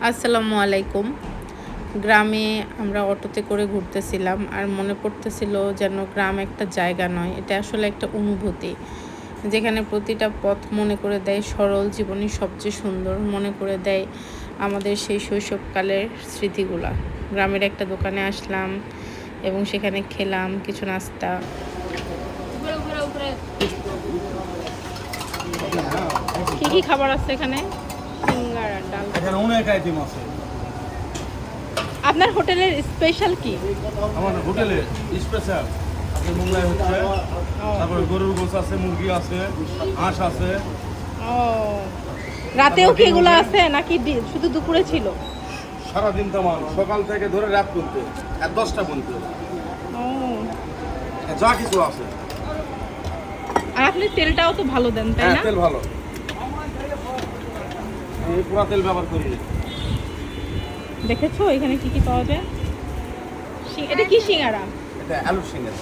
আসসালামু আলাইকুম। গ্রামে আমরা অটোতে করে ঘুরতেছিলাম। আর মনে পড়তেছিল যেন গ্রাম একটা জায়গা নয়, এটা আসলে একটা অনুভূতি। যেখানে প্রতিটা পথ মনে করে দেয় সরল জীবনই সবচেয়ে সুন্দর, মনে করে দেয় আমাদের সেই শৈশবকালের স্মৃতিগুলা। গ্রামের একটা দোকানে আসলাম এবং সেখানে খেলাম কিছু নাস্তা। কি খাবার আছে এখানে? সিঙ্গারা, ডাল। এখানে অনেক আইটেম আছে। আপনার হোটেলের স্পেশাল কি? আমার হোটেলে স্পেশাল আপনার মোগলাই হচ্ছে, তারপরে গরুর গোশ আছে, মুরগি আছে, হাঁস আছে। ও, রাতেও কি এগুলো আছে নাকি শুধু দুপুরে ছিল? সারাদিন তেমন, সকাল থেকে ধরে রাত পর্যন্ত, আর 10টা পর্যন্ত ও, যা কিছু আছে। আর আপনি তেলটাও তো ভালো দেন, তাই হ্যাঁ, না? তেল ভালো, এই পুরা তেল ব্যবহার করি। দেখেছো এখানে কি কি পাওয়া যায়? এটা কি সিঙ্গারা? এটা আলুর সিঙ্গারা।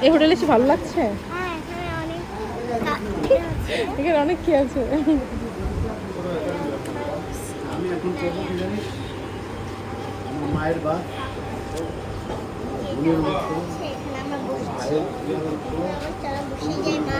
এই হোটেলে এসে ভালো লাগছে? হ্যাঁ, এখানে অনেক কি আছে। আমি এখন করবো কি জানিস, আমার মায়ের বা এখানে আমরা বসছি। চলো বসে যাই মা।